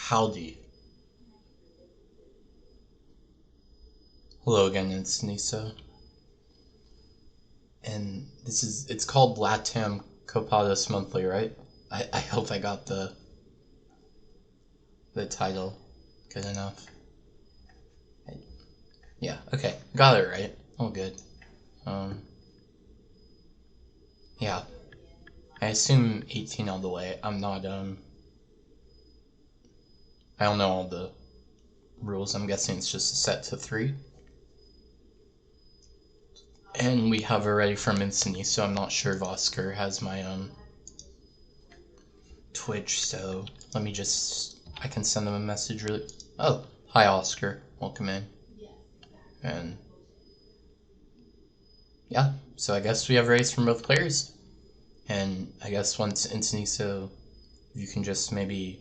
Howdy. Hello again, Insaniso. And it's called LATAM Copados Monthly, right? I hope I got the title good enough. Yeah, okay, got it right. All good. Yeah. I assume 18 all the way. I'm not, I don't know all the rules. I'm guessing it's just set to 3. And we have already from Insaniso. I'm not sure if Oscar has my, Twitch, so let me I can send them a message really. Oh, hi Oscar, welcome in. And yeah, so I guess we have raised from both players. And I guess once Insaniso, you can just maybe,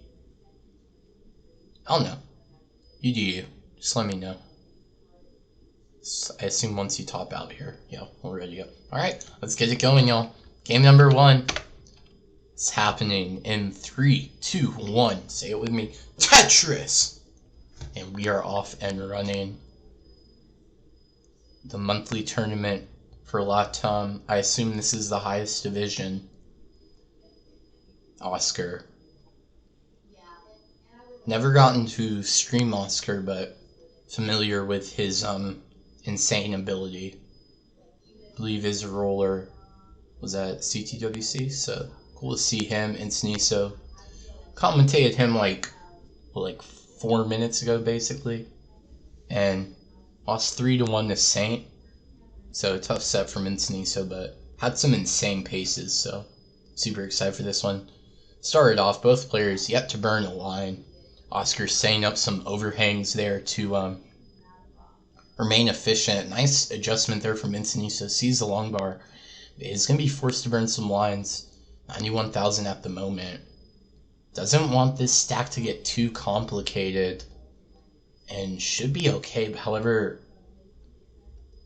I don't know, you do you, just let me know. I assume once you top out here, yeah, we're ready to go. Alright, let's get it going, y'all. Game number 1. It's happening in 3, 2, 1. Say it with me. Tetris! And we are off and running. The monthly tournament for LATAM. I assume this is the highest division. Oscar. Never gotten to stream Oscar, but familiar with his insane ability. I believe his roller was at CTWC, so cool to see him. Insaniso commentated him like 4 minutes ago, basically, and lost 3-1 to Saint. So tough set from Insaniso, but had some insane paces. So super excited for this one. Started off, both players yet to burn a line. Oscar setting up some overhangs there to remain efficient. Nice adjustment there from Insaniso. Sees the long bar. Is going to be forced to burn some lines. 91,000 at the moment. Doesn't want this stack to get too complicated. And should be okay. However,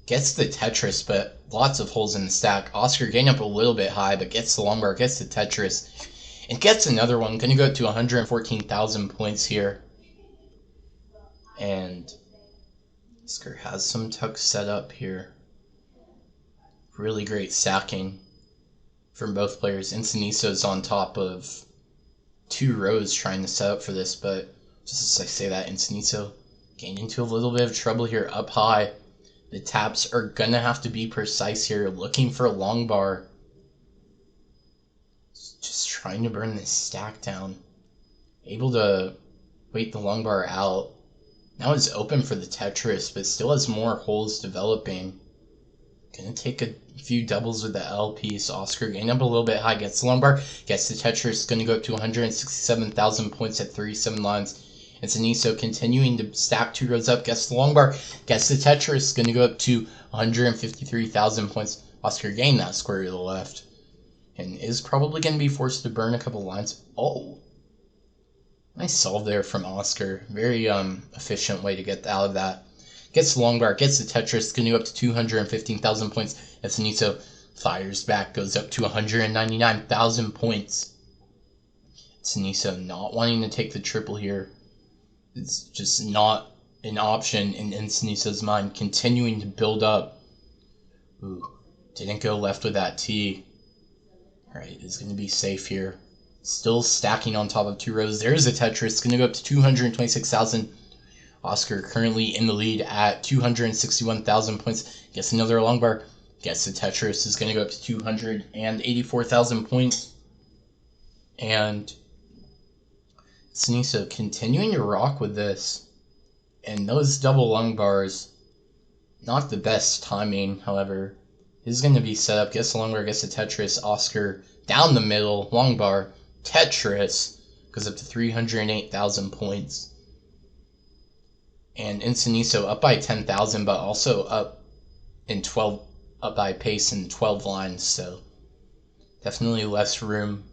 gets the Tetris, but lots of holes in the stack. Oscar getting up a little bit high, but gets the long bar, gets the Tetris. And gets another one. Going to go up to 114,000 points here. And Oscar has some tucks set up here. Really great stacking from both players. Insaniso's on top of 2 rows trying to set up for this, but just as I say that, Insaniso getting into a little bit of trouble here up high. The taps are going to have to be precise here, looking for a long bar. Just trying to burn this stack down. Able to wait the long bar out. Now it's open for the Tetris, but still has more holes developing. Gonna take a few doubles with the L piece. Oscar getting up a little bit high, gets the long bar, gets the Tetris, gonna go up to 167,000 points at 37 lines. Insaniso continuing to stack 2 rows up, gets the long bar, gets the Tetris, gonna go up to 153,000 points. Oscar getting that square to the left. And is probably gonna be forced to burn a couple lines. Oh! Nice solve there from Oscar. Very efficient way to get out of that. Gets the long bar, gets the Tetris, going to go up to 215,000 points. Insaniso fires back, goes up to 199,000 points. Insaniso not wanting to take the triple here. It's just not an option in Insaniso's mind. Continuing to build up. Ooh, didn't go left with that T. Alright, is going to be safe here. Still stacking on top of 2 rows. There's a Tetris, going to go up to 226,000. Oscar currently in the lead at 261,000 points. Gets another long bar. Gets the Tetris. Is going to go up to 284,000 points. And Insaniso continuing to rock with this. And those double long bars, not the best timing, however, is going to be set up. Gets the long bar, gets the Tetris. Oscar down the middle, long bar, Tetris, goes up to 308,000 points. And Insaniso up by 10,000, but also up by pace in 12 lines, so definitely less room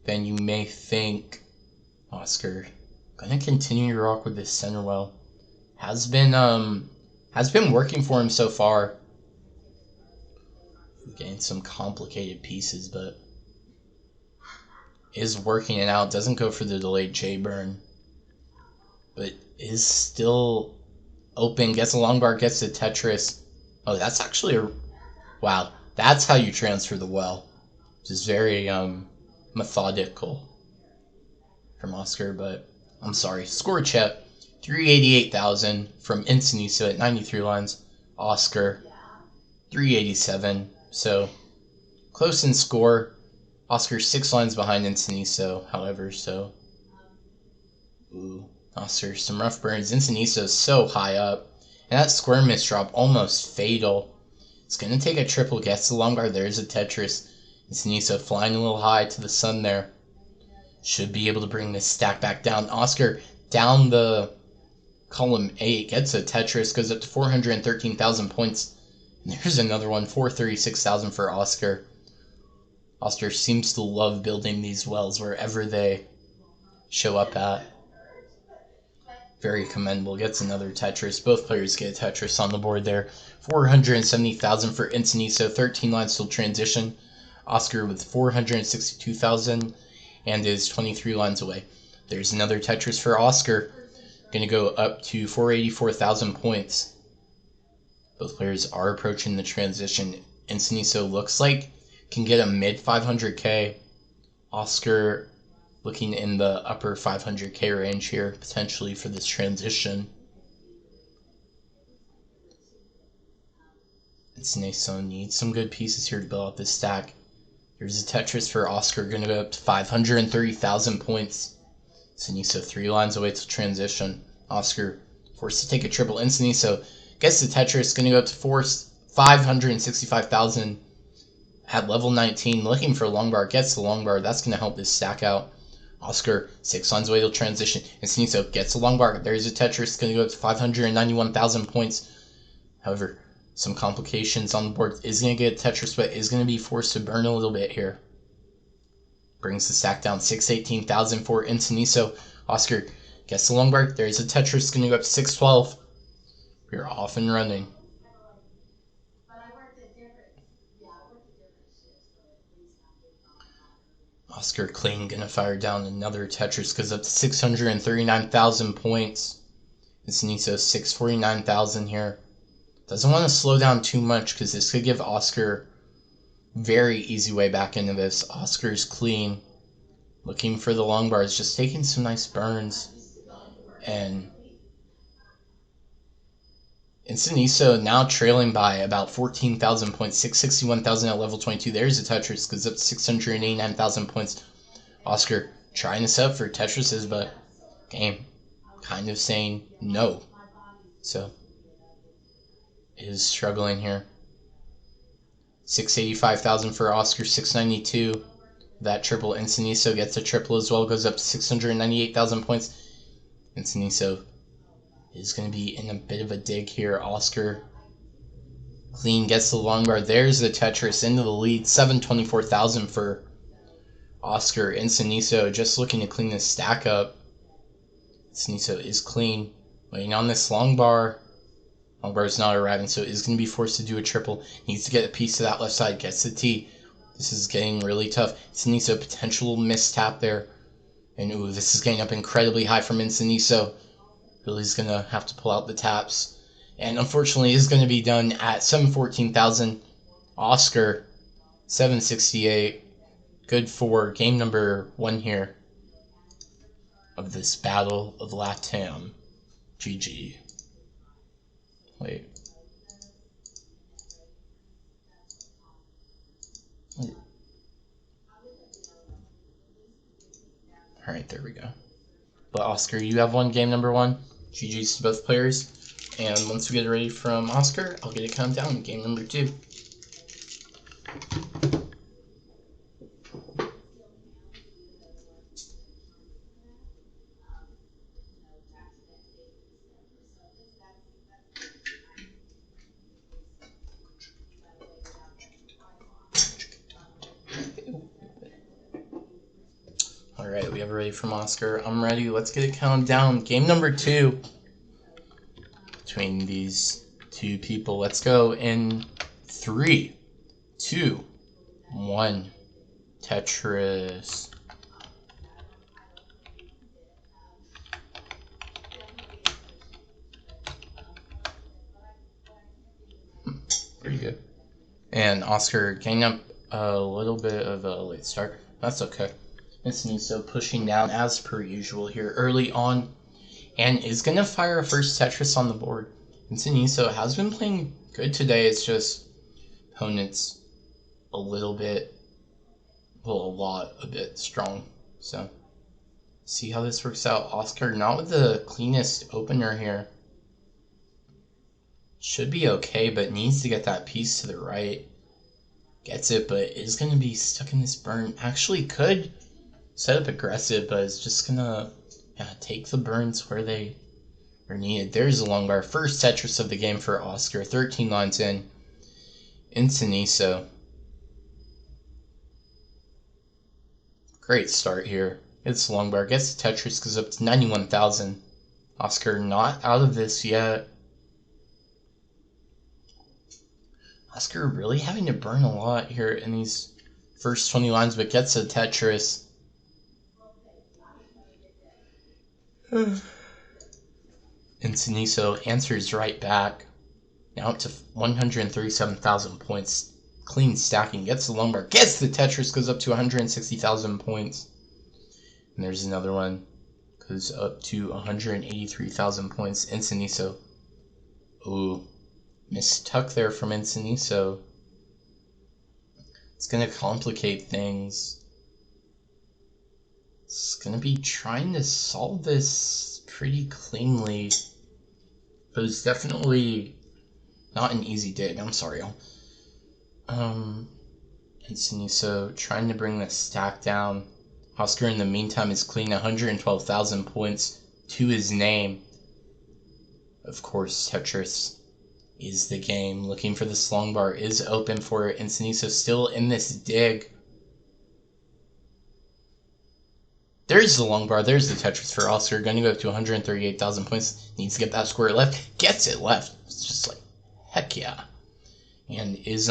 than you may think. Oscar gonna continue to rock with this center well. Has been working for him so far. Getting some complicated pieces, but is working it out. Doesn't go for the delayed J burn. but is still open. Gets a long bar, gets the Tetris. Oh, that's actually a... Wow, that's how you transfer the well. Which is very methodical from Oscar, but I'm sorry. Score check. 388,000 from Insaniso at 93 lines. Oscar, 387. So, close in score. Oscar 6 lines behind Insaniso, however, so... Ooh, Oscar, some rough burns. Insaniso is so high up. And that square miss drop almost fatal. It's going to take a triple. Gets the long guard. There's a Tetris. Insaniso flying a little high to the sun there. Should be able to bring this stack back down. Oscar down the column 8. Gets a Tetris. Goes up to 413,000 points. And there's another one. 436,000 for Oscar. Oscar seems to love building these wells wherever they show up at. Very commendable. Gets another Tetris. Both players get a Tetris on the board there. 470,000 for Insaniso. 13 lines till transition. Oscar with 462,000 and is 23 lines away. There's another Tetris for Oscar. Going to go up to 484,000 points. Both players are approaching the transition. Insaniso looks like can get a mid 500k. Oscar looking in the upper 500k range here, potentially for this transition. Insaniso needs some good pieces here to build out this stack. There's a Tetris for Oscar, going to go up to 530,000 points. Insaniso 3 lines away till transition. Oscar forced to take a triple. Insaniso gets the Tetris, going to go up to 565,000 at level 19. Looking for a long bar, gets the long bar. That's going to help this stack out. Oscar 6 lines away till transition. Insaniso gets a long bar. There's a Tetris, going to go up to 591,000 points. However, some complications on the board. Is going to get a Tetris, but is going to be forced to burn a little bit here. Brings the stack down 618,000 for Insaniso. Oscar gets the long bar. There's a Tetris, going to go up to 612. We're off and running. Oscar clean, going to fire down another Tetris, goes up to 639,000 points. Insaniso 649,000 here. Doesn't want to slow down too much because this could give Oscar very easy way back into this. Oscar's clean. Looking for the long bars. Just taking some nice burns. And Insaniso now trailing by about 14,000 points. 661,000 at level 22. There's a Tetris. Goes up to 689,000 points. Oscar trying to set up for Tetrises, but game kind of saying no. So is struggling here. 685,000 for Oscar, 692. That triple. Insaniso gets a triple as well, goes up to 698,000 points. Insaniso is going to be in a bit of a dig here. Oscar clean, gets the long bar. There's the Tetris into the lead. 724,000 for Oscar. Insaniso just looking to clean this stack up. Insaniso is clean. Waiting on this long bar. Long bar is not arriving, so is going to be forced to do a triple. Needs to get a piece to that left side. Gets the T. This is getting really tough. Insaniso potential mistap there. And ooh, this is getting up incredibly high from Insaniso. Really is going to have to pull out the taps. And unfortunately, is going to be done at 714,000. Oscar, 768. Good for game number 1 here of this battle of LATAM. GG. Wait. Alright, there we go. But Oscar, you have won game number 1. GG's to both players. And once we get it ready from Oscar, I'll get a countdown. Game number 2. Alright, we have it ready from Oscar. I'm ready. Let's get it counted down. Game number 2 between these two people. Let's go in 3, 2, 1. Tetris. Pretty good. And Oscar getting up a little bit of a late start. That's okay. Insaniso pushing down as per usual here early on. And is going to fire a first Tetris on the board. Insaniso has been playing good today. It's just opponent's a bit strong. So, see how this works out. Oscar not with the cleanest opener here. Should be okay, but needs to get that piece to the right. Gets it, but is going to be stuck in this burn. Actually could set up aggressive, but is just going to take the burns where they are needed. There's a long bar. First Tetris of the game for Oscar. 13 lines in. Insaniso. Great start here. It's long bar. Gets the Tetris, goes up to 91,000. Oscar not out of this yet. Oscar really having to burn a lot here in these first 20 lines, but gets a Tetris. Insaniso answers right back. Now up to 137,000 points. Clean stacking. Gets the long bar. Gets the Tetris. Goes up to 160,000 points. And there's another one. Goes up to 183,000 points. Insaniso. Ooh. Mistuck there from Insaniso. It's going to complicate things. It's going to be trying to solve this pretty cleanly. But it's definitely not an easy dig. I'm sorry, y'all. Insaniso trying to bring the stack down. Oscar in the meantime is cleaning 112,000 points to his name. Of course, Tetris is the game. Looking for this long bar is open for it. Insaniso still in this dig. There's the long bar. There's the Tetris for Oscar. Going to go up to 138,000 points. Needs to get that square left. Gets it left. It's just like, heck yeah. And is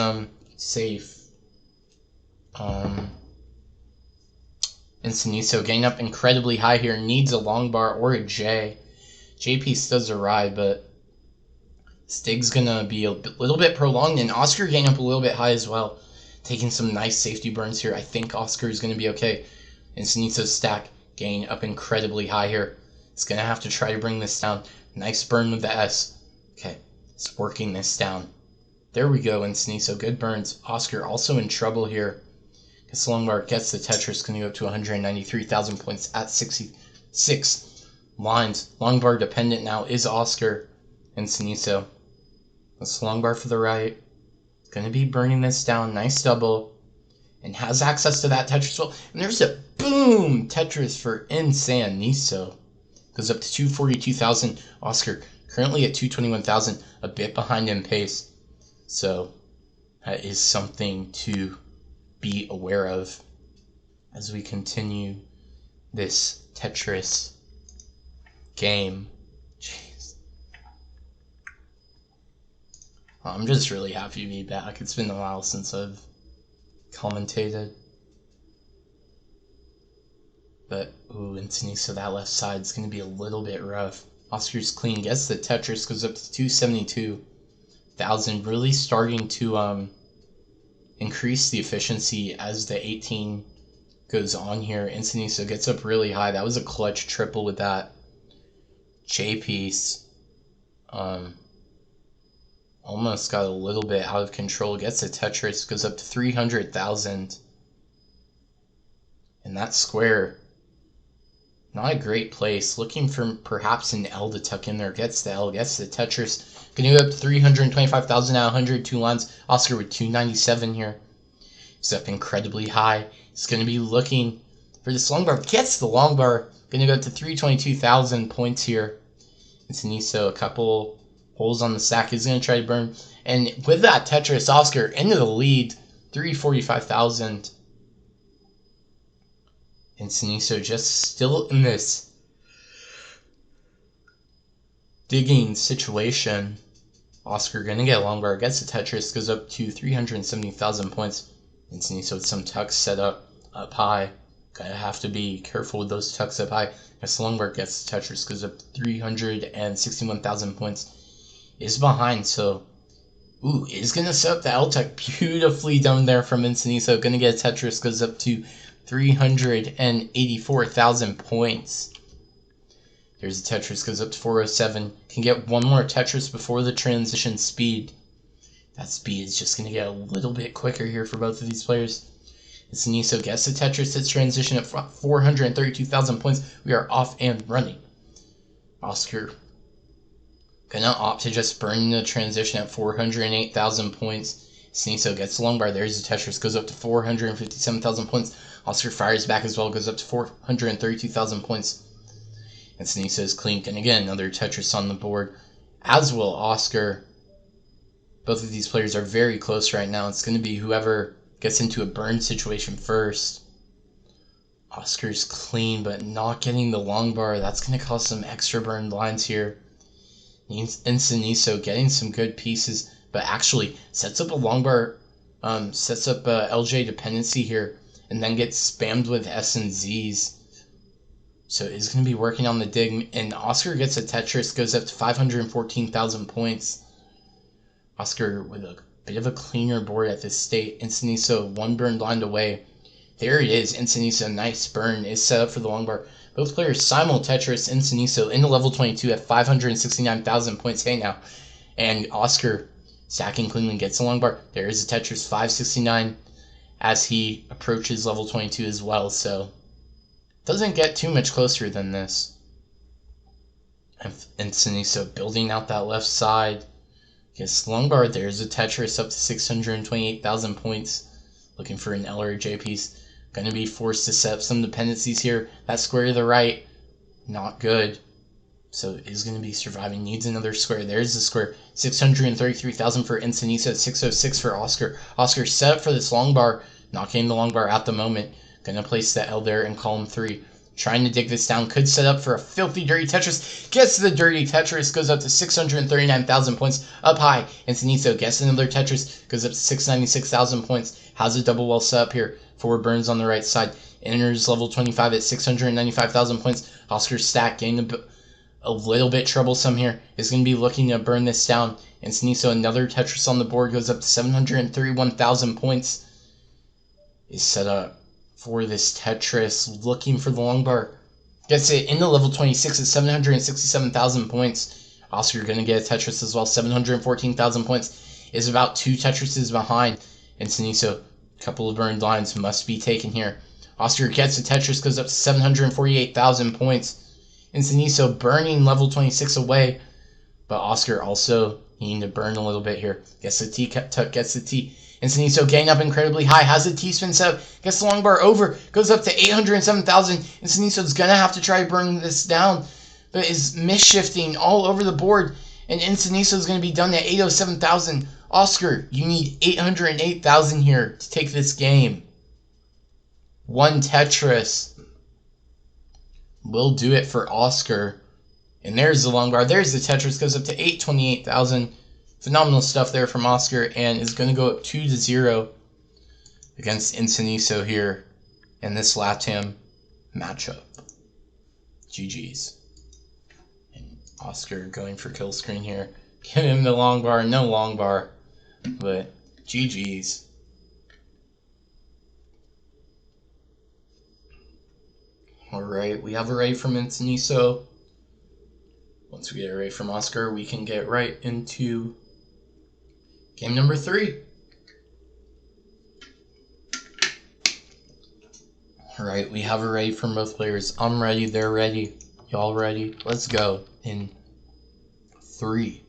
safe. Insaniso getting up incredibly high here. Needs a long bar or a J. J piece does arrive, but Stig's gonna be a little bit prolonged, and Oscar getting up a little bit high as well. Taking some nice safety burns here. I think Oscar is gonna be okay. Insaniso's stack getting up incredibly high here. It's gonna have to try to bring this down. Nice burn with the S. Okay, it's working this down. There we go, Insaniso. Good burns. Oscar also in trouble here. Gets the long bar, gets the Tetris, gonna go up to 193,000 points at 66 lines. Long bar dependent now is Oscar. Insaniso. That's the long bar for the right. Gonna be burning this down. Nice double. And has access to that Tetris well. And there's a boom Tetris for Insaniso. Goes up to 242,000. Oscar currently at 221,000. A bit behind in pace. So that is something to be aware of as we continue this Tetris game. Jeez. I'm just really happy to be back. It's been a while since I've commentated. But, ooh, Insaniso, that left side is going to be a little bit rough. Oscar's clean, gets the Tetris, goes up to 272,000. Really starting to increase the efficiency as the 18 goes on here. Insaniso gets up really high. That was a clutch triple with that J piece. Almost got a little bit out of control. Gets a Tetris, goes up to 300,000. And that square, not a great place. Looking for perhaps an L to tuck in there. Gets the L, gets the Tetris. Gonna go up to 325,000 at 102 lines. Oscar with 297 here. He's up incredibly high. He's gonna be looking for this long bar. Gets the long bar. Gonna go up to 322,000 points here. Insaniso, a couple holes on the stack. He's gonna try to burn. And with that Tetris, Oscar into the lead. 345,000. Insaniso just still in this digging situation. Oscar gonna get a long bar, gets the Tetris, goes up to 370,000 points. Insaniso with some tucks set up high. Gotta have to be careful with those tucks up high. Gets the long bar, gets the Tetris, goes up to 361,000 points. Is behind, so Ooh, is going to set up the L-Tech. Beautifully done there from Insaniso. Going to get a Tetris. Goes up to 384,000 points. There's a Tetris. Goes up to 407. Can get one more Tetris before the transition speed. That speed is just going to get a little bit quicker here for both of these players. Insaniso gets the Tetris. Hits transition at 432,000 points. We are off and running. Oscar gonna opt to just burn the transition at 408,000 points. Insaniso gets the long bar. There's the Tetris. Goes up to 457,000 points. Oscar fires back as well. Goes up to 432,000 points. Insaniso is clean. Gonna get another Tetris on the board. As will Oscar. Both of these players are very close right now. It's going to be whoever gets into a burn situation first. Oscar's clean, but not getting the long bar. That's going to cause some extra burned lines here. Insaniso getting some good pieces, but actually sets up a long bar, sets up a LJ dependency here, and then gets spammed with S and Zs. So is going to be working on the dig, and Oscar gets a Tetris, goes up to 514,000 points. Oscar with a bit of a cleaner board at this state. Insaniso one burned line away. There it is. Insaniso, nice burn, is set up for the long bar. Both players simul Tetris. Insaniso into level 22 at 569,000 points. Hey now. And Oscar stacking cleanly gets the long bar. There is a Tetris 569 as he approaches level 22 as well. So doesn't get too much closer than this. Insaniso building out that left side. Gets long bar. There's a Tetris up to 628,000 points. Looking for an L or a J piece. Going to be forced to set up some dependencies here. That square to the right, not good. So is going to be surviving. Needs another square. There's the square. 633,000 for Insaniso. 606 for Oscar. Oscar set up for this long bar. Not getting the long bar at the moment. Going to place the L there in column 3. Trying to dig this down. Could set up for a filthy dirty Tetris. Gets the dirty Tetris. Goes up to 639,000 points. Up high. Insaniso gets another Tetris. Goes up to 696,000 points. Has a double well set up here. 4 burns on the right side. Enters level 25 at 695,000 points. Oscar's stack getting a little bit troublesome here. Is going to be looking to burn this down. Insaniso another Tetris on the board. Goes up to 731,000 points. Is set up for this Tetris, looking for the long bar. Gets it into level 26 at 767,000 points. Oscar going to get a Tetris as well, 714,000 points. Is about 2 Tetrises behind. Insaniso, a couple of burned lines must be taken here. Oscar gets a Tetris, goes up to 748,000 points. Insaniso burning level 26 away, but Oscar also needing to burn a little bit here. Gets the T, gets the T. Insaniso getting up incredibly high, has a T-spin set up, gets the long bar over, goes up to 807,000. Insaniso's gonna have to try burning this down, but is misshifting all over the board, and Insaniso's gonna be done at 807,000. Oscar, you need 808,000 here to take this game. One Tetris will do it for Oscar. And there's the long bar. There's the Tetris, goes up to 828,000. Phenomenal stuff there from Oscar, and is going to go up 2-0 against Insaniso here in this LATAM matchup. GG's. And Oscar going for kill screen here. Give him the long bar. No long bar, but GG's. Alright, we have a raid from Insaniso. Once we get a raid from Oscar, we can get right into game number 3. Alright, we have a raid from both players. I'm ready, they're ready. Y'all ready? Let's go. In 3,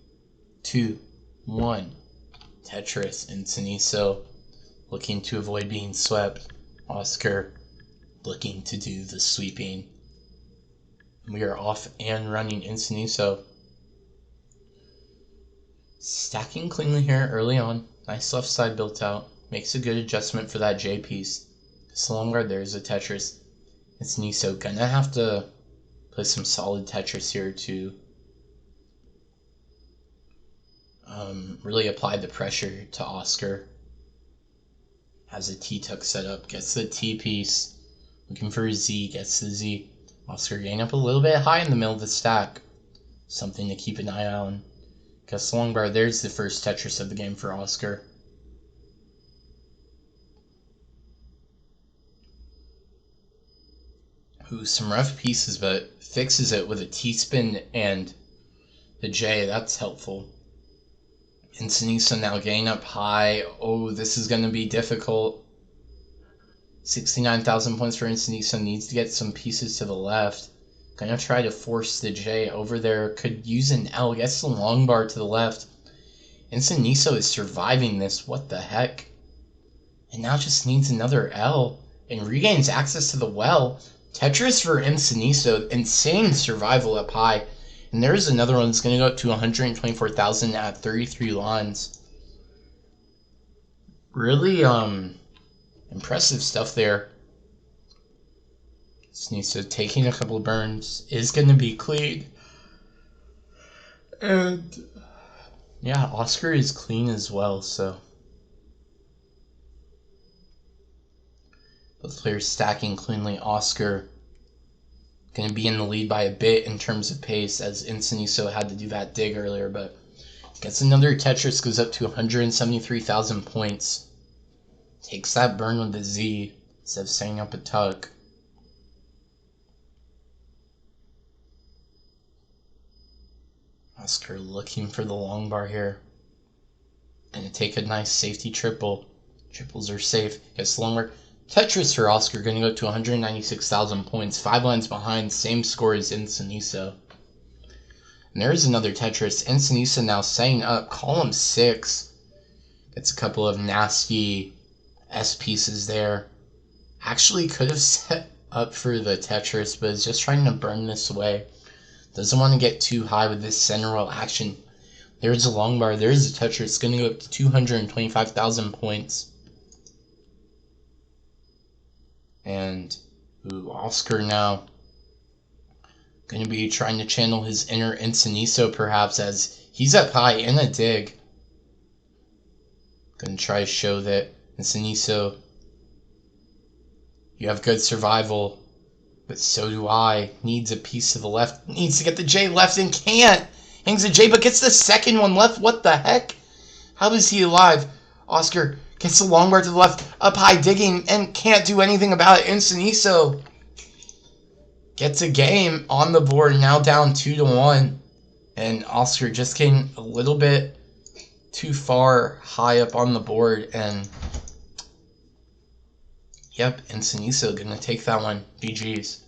2, 1. Tetris, Insaniso looking to avoid being swept. Oscar looking to do the sweeping. We are off and running. Insaniso stacking cleanly here early on. Nice left side built out. Makes a good adjustment for that J piece. So long guard, there's a Tetris. Insaniso gonna have to play some solid Tetris here to really apply the pressure to Oscar. Has a T-tuck set up, gets the T piece. Looking for a Z, gets the Z. Oscar getting up a little bit high in the middle of the stack. Something to keep an eye on. Guess long bar, there's the first Tetris of the game for Oscar. Ooh, some rough pieces, but fixes it with a T-spin and the J. That's helpful. Insaniso now getting up high. Oh, this is going to be difficult. 69,000 points for Insaniso. Needs to get some pieces to the left. Gonna try to force the J over there. Could use an L. Gets the long bar to the left. Insaniso is surviving this. What the heck? And now just needs another L. And regains access to the well. Tetris for Insaniso. Insane survival up high. And there's another one that's going to go up to 124,000 at 33 lines. Really impressive stuff there. Insaniso taking a couple of burns. Is going to be clean. And yeah, Oscar is clean as well, so both players stacking cleanly. Oscar going to be in the lead by a bit in terms of pace, as Insaniso had to do that dig earlier, but gets another Tetris, goes up to 173,000 points. Takes that burn with the Z instead of setting up a tuck. Oscar looking for the long bar here. Gonna take a nice safety triple. Triples are safe. Gets the long bar. Tetris for Oscar going to go to 196,000 points. 5 lines behind. Same score as Insaniso. And there's another Tetris. Insaniso now setting up column 6. Gets a couple of nasty S pieces there. Actually could have set up for the Tetris, but is just trying to burn this away. Doesn't want to get too high with this center roll action. There's a long bar. There's a Tetris. Going to go up to 225,000 points. And Oscar now going to be trying to channel his inner Insaniso, perhaps, as he's up high in a dig. Going to try to show that Insaniso, you have good survival, but so do I. Needs a piece to the left. Needs to get the J left and can't. Hangs the J, but gets the second one left. What the heck? How is he alive? Oscar gets the long bar to the left, up high, digging, and can't do anything about it. Insaniso gets a game on the board, now down 2-1. And Oscar just getting a little bit too far high up on the board. And, yep, Insaniso going to take that one. GG's.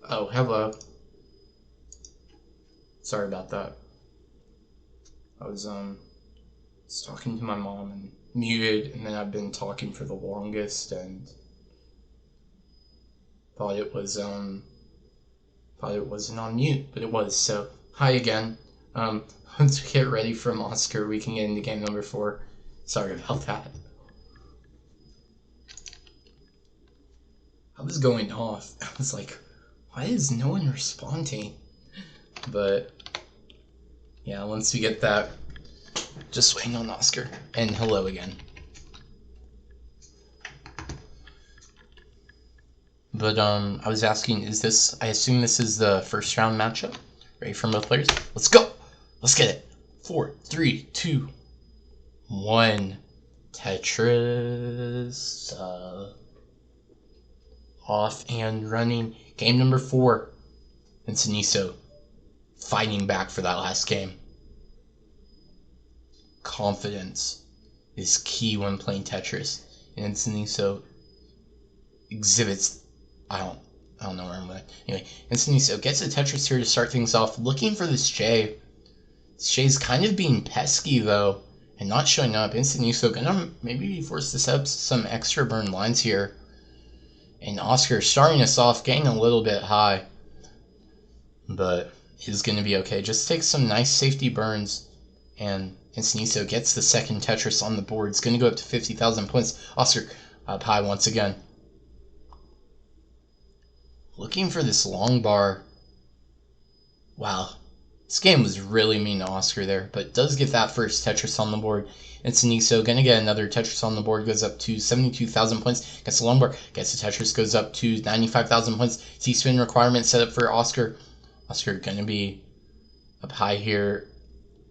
Oh, hello. Sorry about that. I was talking to my mom and muted, and then I've been talking for the longest and thought it wasn't on mute, but it was. So hi again. Once we get ready from Oscar, we can get into game number 4. Sorry about that. I was going off. I was like, why is no one responding? But yeah, once we get that, just waiting on Oscar. And hello again. But I was asking, is this? I assume this is the first round matchup. Ready from both players? Let's go. Let's get it. 4, 3, 2, 1. Tetris. Off and running. Game number 4. Insaniso fighting back for that last game. Confidence is key when playing Tetris. And Insaniso exhibits. I don't know where I'm going. Anyway, Insaniso gets a Tetris here to start things off. Looking for this J. This J's kind of being pesky though, and not showing up. Insaniso gonna maybe be forced to set up some extra burn lines here. And Oscar starting us off, getting a little bit high. But is gonna be okay. Just takes some nice safety burns. And Insaniso gets the second Tetris on the board. It's gonna go up to 50,000 points. Oscar up high once again. Looking for this long bar. Wow. This game was really mean to Oscar there, but does get that first Tetris on the board. Insaniso gonna get another Tetris on the board, goes up to 72,000 points. Gets the long bar, gets the Tetris, goes up to 95,000 points. T-spin requirement set up for Oscar. Oscar gonna be up high here.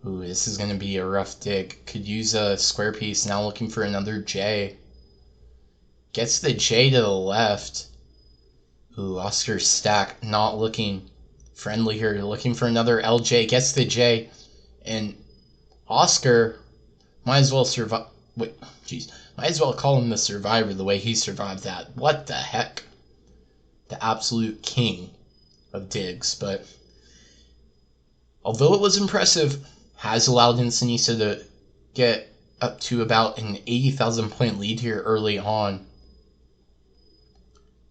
Ooh, this is gonna be a rough dig. Could use a square piece. Now looking for another J. Gets the J to the left. Ooh, Oscar's stack not looking friendly here. Looking for another LJ. Gets the J. And Oscar might as well survive. Wait, jeez. Might as well call him the survivor the way he survived that. What the heck? The absolute king of digs. But although it was impressive, has allowed Insaniso to get up to about an 80,000 point lead here early on.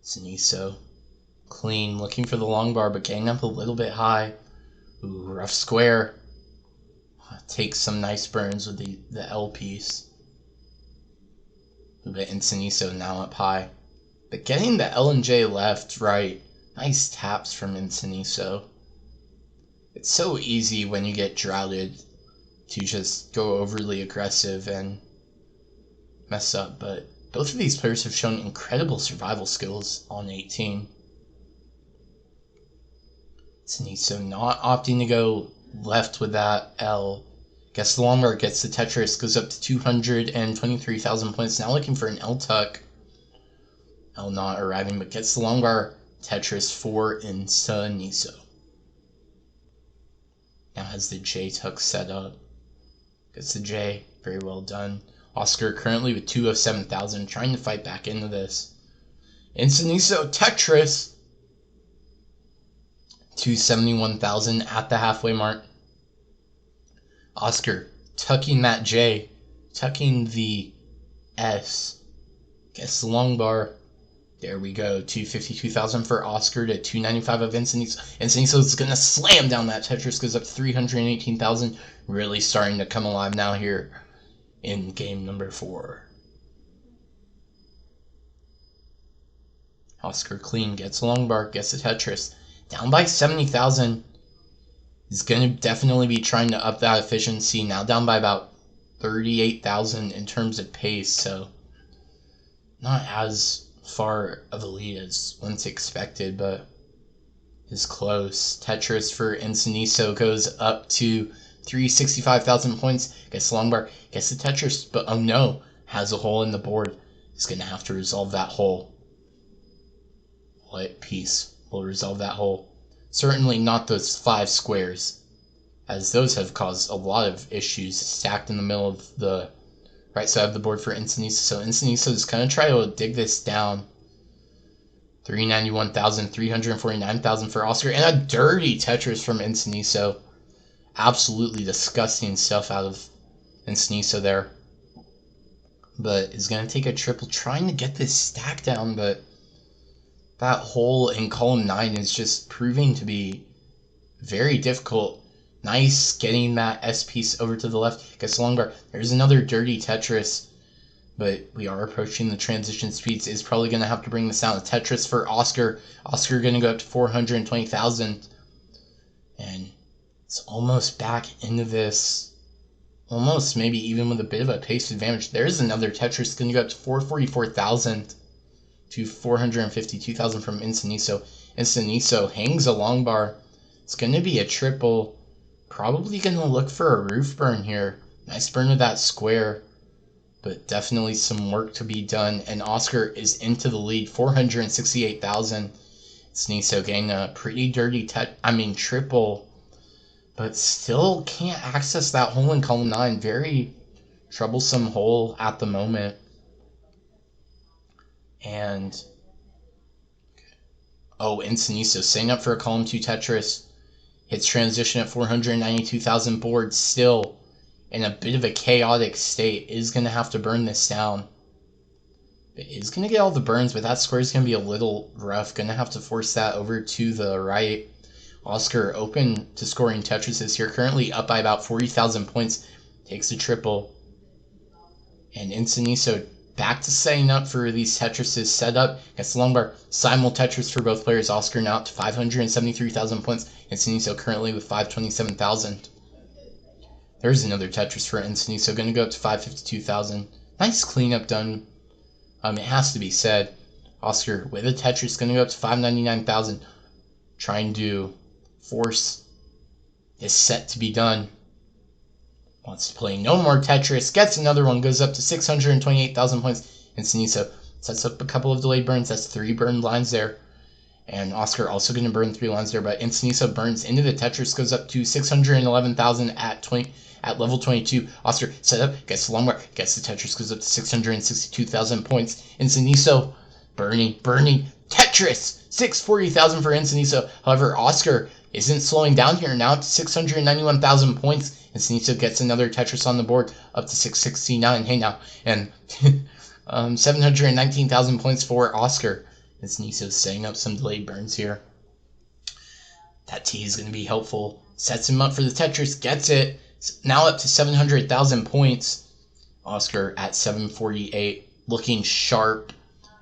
Insaniso clean, looking for the long bar, but getting up a little bit high. Ooh, rough square. Takes some nice burns with the L piece. Ooh, but Insaniso now up high. But getting the L and J left, right. Nice taps from Insaniso. It's so easy when you get droughted to just go overly aggressive and mess up, but both of these players have shown incredible survival skills on 18. Insaniso not opting to go left with that L. Gets the long bar, gets the Tetris, goes up to 223,000 points. Now looking for an L tuck. L not arriving, but gets the long bar, Tetris for Insaniso. Now has the J tuck set up. Gets the J, very well done. Oscar currently with 2 of 7,000, trying to fight back into this. Insaniso Tetris. 271,000 at the halfway mark. Oscar tucking that J, tucking the S. Gets the long bar. There we go. 252,000 for Oscar to 295 of Insaniso. Insaniso is going to slam down that Tetris, goes up to 318,000. Really starting to come alive now here in game number 4. Oscar clean, gets a long bar, gets a Tetris. Down by 70,000. He's going to definitely be trying to up that efficiency. Now down by about 38,000 in terms of pace. So not as far of a lead as once expected, but is close. Tetris for Insaniso goes up to 365,000 points. Gets the long bar, gets the Tetris, but oh no, has a hole in the board. He's going to have to resolve that hole. What piece will resolve that hole? Certainly not those 5 squares, as those have caused a lot of issues stacked in the middle of the right side of the board for Insaniso. So Insaniso is going to try to dig this down. 391,000, 349,000 for Oscar, and a dirty Tetris from Insaniso. Absolutely disgusting stuff out of Insaniso there. But is going to take a triple, trying to get this stack down, but that hole in column 9 is just proving to be very difficult. Nice getting that S piece over to the left. Gets the long bar. There's another dirty Tetris. But we are approaching the transition speeds. Is probably going to have to bring this down. A Tetris for Oscar. Oscar going to go up to 420,000. And It's almost back into this. Almost, maybe even with a bit of a pace advantage. There's another Tetris going to go up to 444,000 to 452,000 from Insaniso. Insaniso hangs a long bar. It's going to be a triple. Probably going to look for a roof burn here. Nice burn with that square. But definitely some work to be done. And Oscar is into the lead. 468,000. Insaniso getting a pretty dirty triple. But still can't access that hole in column 9. Very troublesome hole at the moment. And Insaniso setting up for a column 2 Tetris. Hits transition at 492,000 boards. Still in a bit of a chaotic state. Is going to have to burn this down. It is going to get all the burns, but that square is going to be a little rough. Going to have to force that over to the right. Oscar open to scoring Tetrises here. Currently up by about 40,000 points. Takes a triple. And Insaniso back to setting up for these Tetrises. Set up. Gets the long bar. Simul Tetris for both players. Oscar now up to 573,000 points. Insaniso currently with 527,000. There's another Tetris for Insaniso. Going to go up to 552,000. Nice cleanup done. It has to be said. Oscar with a Tetris. Going to go up to 599,000. Trying to force this set to be done. Wants to play no more Tetris. Gets another one. Goes up to 628,000 points. Insaniso sets up a couple of delayed burns. That's 3 burned lines there. And Oscar also going to burn 3 lines there. But Insaniso burns into the Tetris. Goes up to 611,000 at level 22. Oscar set up. Gets the long bar. Gets the Tetris. Goes up to 662,000 points. Insaniso burning. Tetris. 640,000 for Insaniso. However, Oscar isn't slowing down here. Now up to 691,000 points. Insaniso gets another Tetris on the board. Up to 669. Hey now. And 719,000 points for Oscar. Insaniso setting up some delayed burns here. That T is going to be helpful. Sets him up for the Tetris. Gets it. Now up to 700,000 points. Oscar at 748. Looking sharp.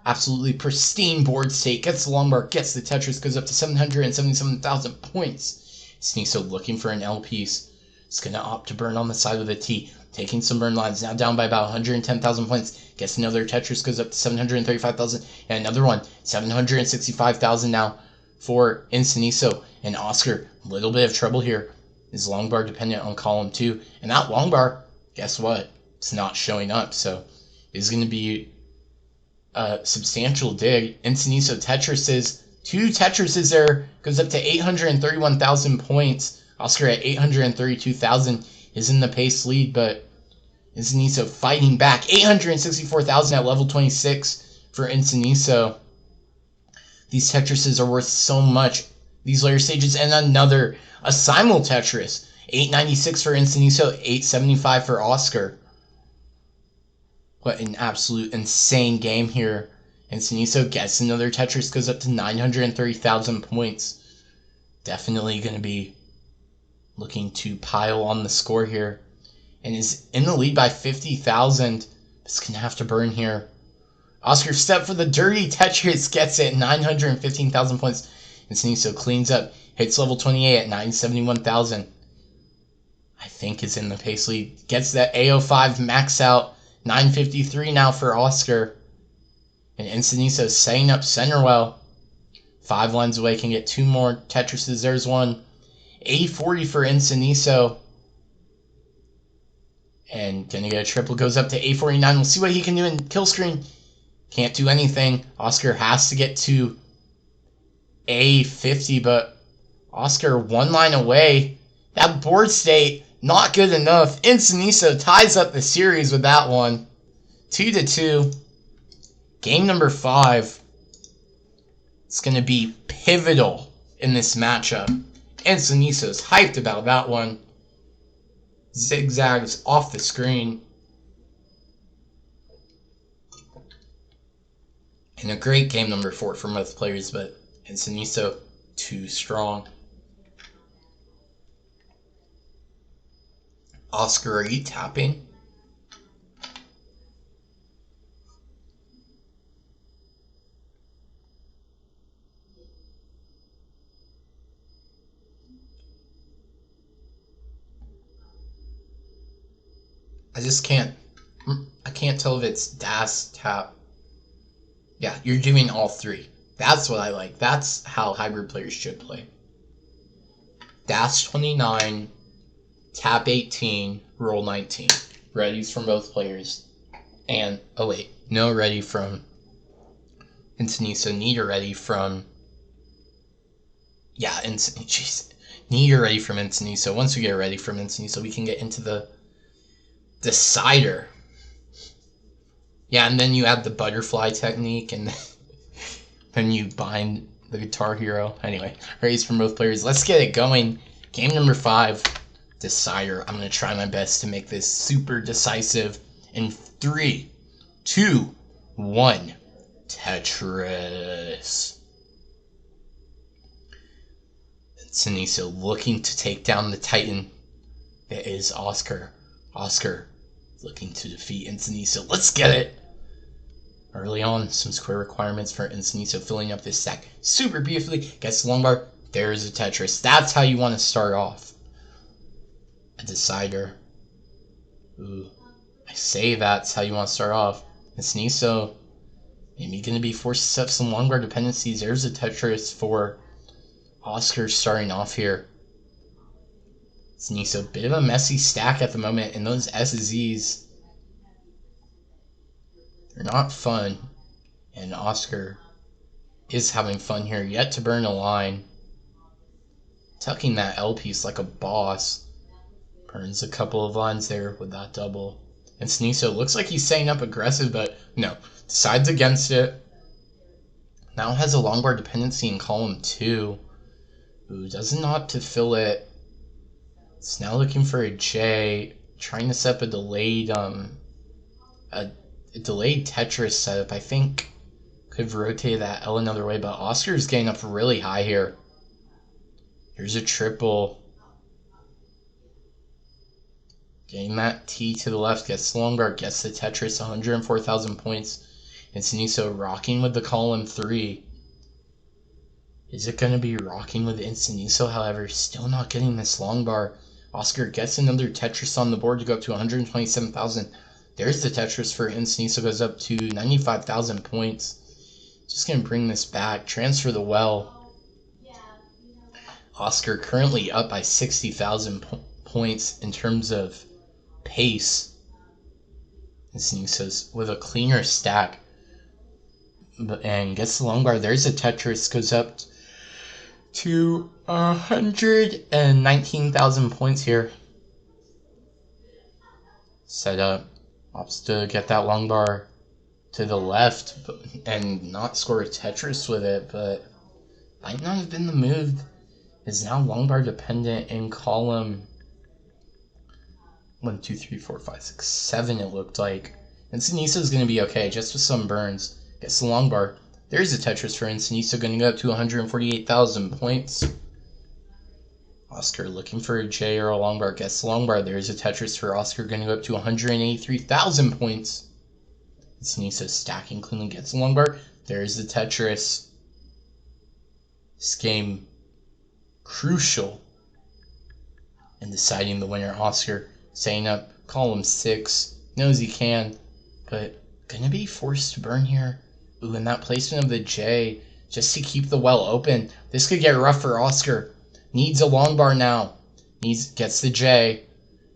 Absolutely pristine board state. Gets the long bar. Gets the Tetris. Goes up to 777,000 points. Insaniso looking for an L piece. It's going to opt to burn on the side with a T. Taking some burn lines. Now down by about 110,000 points. Gets another Tetris. Goes up to 735,000. And another one. 765,000 now for Insaniso. And Oscar, a little bit of trouble here. Is long bar dependent on column 2. And that long bar, guess what? It's not showing up. So it's going to be a substantial dig. Insaniso Tetrises. 2 Tetrises there. Goes up to 831,000 points. Oscar at 832,000 is in the pace lead, but Insaniso fighting back. 864,000 at level 26 for Insaniso. These Tetrises are worth so much. These later stages, and another, a simul Tetris. 896 for Insaniso, 875 for Oscar. What an absolute insane game here. Insaniso gets another Tetris, goes up to 930,000 points. Definitely going to be looking to pile on the score here. And is in the lead by 50,000. It's going to have to burn here. Oscar step for the dirty Tetris. Gets it. 915,000 points. Insaniso cleans up. Hits level 28 at 971,000. I think is in the pace lead. Gets that AO5 max out. 953 now for Oscar. And Insaniso setting up center well. 5 lines away. Can get 2 more Tetrises. There's one. 840 for Insaniso. And gonna get a triple. Goes up to 849. We'll see what he can do in kill screen. Can't do anything. Oscar has to get to A50, but Oscar 1 line away. That board state, not good enough. Insaniso ties up the series with that one. 2-2. Game number 5. It's going to be pivotal in this matchup. Insaniso's hyped about that one. Zigzags off the screen. And a great game number 4 for both players, but Insaniso too strong. Oscar, are you tapping? I just can't. I can't tell if it's dash, tap. Yeah, you're doing all three. That's what I like. That's how hybrid players should play. Dash 29, tap 18, roll 19. Readies from both players. And, oh wait, no ready from Insaniso, need a ready from... Yeah, jeez. Need a ready from Insaniso. Once we get ready from Insaniso, we can get into the decider. Yeah, and then you add the butterfly technique, and then you bind the Guitar Hero. Anyway, raise from both players. Let's get it going. Game number 5, decider. I'm going to try my best to make this super decisive. In 3, 2, 1, Tetris. Insaniso looking to take down the Titan. It is Oscar. Oscar looking to defeat Insaniso. Let's get it! Early on, some square requirements for Insaniso, filling up this stack super beautifully. Gets the long bar. There's a Tetris. That's how you want to start off. A decider. Ooh. I say that's how you want to start off. Insaniso maybe going to be forced to set up some long bar dependencies. There's a Tetris for Oscar starting off here. Insaniso, bit of a messy stack at the moment, and those SZs, they're not fun. And Oscar is having fun here, yet to burn a line. Tucking that L piece like a boss. Burns a couple of lines there with that double. And Insaniso looks like he's setting up aggressive, but no. Decides against it. Now has a long bar dependency in column 2. Ooh, doesn't opt to fill it. It's now looking for a J. Trying to set up a delayed Tetris setup. I think could have rotated that L another way, but Oscar's getting up really high here. Here's a triple. Getting that T to the left, gets the long bar, gets the Tetris, 104,000 points. Insaniso rocking with the column 3. Is it going to be rocking with Insaniso, however? Still not getting this long bar. Oscar gets another Tetris on the board to go up to 127,000. There's the Tetris for Insaniso, goes up to 95,000 points. Just going to bring this back. Transfer the well. Oscar currently up by 60,000 points in terms of pace. Insaniso's with a cleaner stack. And gets the long bar. There's a Tetris, goes up to 119,000 points here. Set up. Opts to get that long bar to the left and not score a Tetris with it, but might not have been the move. Is now long bar dependent in column 1, 2, 3, 4, 5, 6, 7 it looked like. Insaniso's going to be okay, just with some burns. Gets the long bar. There's a Tetris for Insaniso, going to go up to 148,000 points. Oscar looking for a J or a long bar. Gets the long bar. There's a Tetris for Oscar, going to go up to 183,000 points. Insaniso stacking cleanly, gets the long bar. There's the Tetris. This game crucial in deciding the winner. Oscar setting up column 6. Knows he can, but going to be forced to burn here. Ooh, and that placement of the J, just to keep the well open. This could get rough for Oscar. Needs a long bar now. Gets the J.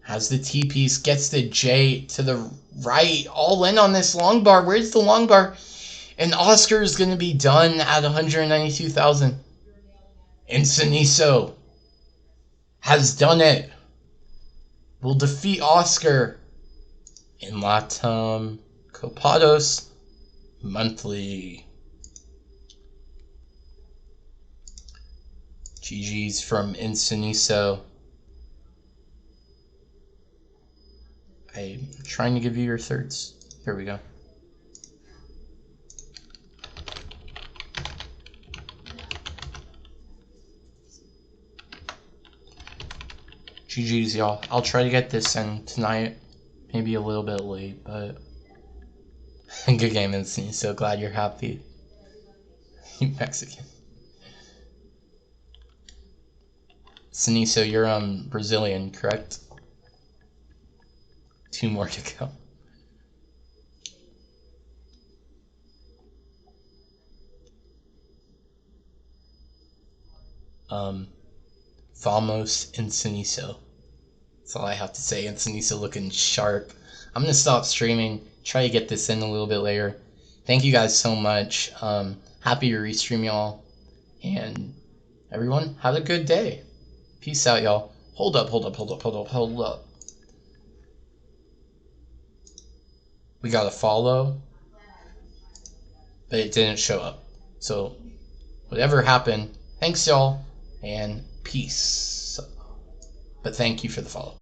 Has the T piece. Gets the J to the right. All in on this long bar. Where's the long bar? And Oscar is going to be done at 192,000. Insaniso has done it. Will defeat Oscar in LATAM Copados monthly. GG's from Insaniso. I'm trying to give you your thirds. Here we go. GG's, y'all. I'll try to get this in tonight. Maybe a little bit late, but good game, Insaniso. So glad you're happy. You Mexican. Insaniso, you're Brazilian, correct? 2 more to go. Vamos Insaniso. That's all I have to say. Insaniso looking sharp. I'm gonna stop streaming. Try to get this in a little bit later. Thank you guys so much. Happy to restream y'all. And everyone, have a good day. Peace out, y'all. Hold up. We got a follow, but it didn't show up. So, whatever happened, thanks y'all, and peace. But thank you for the follow.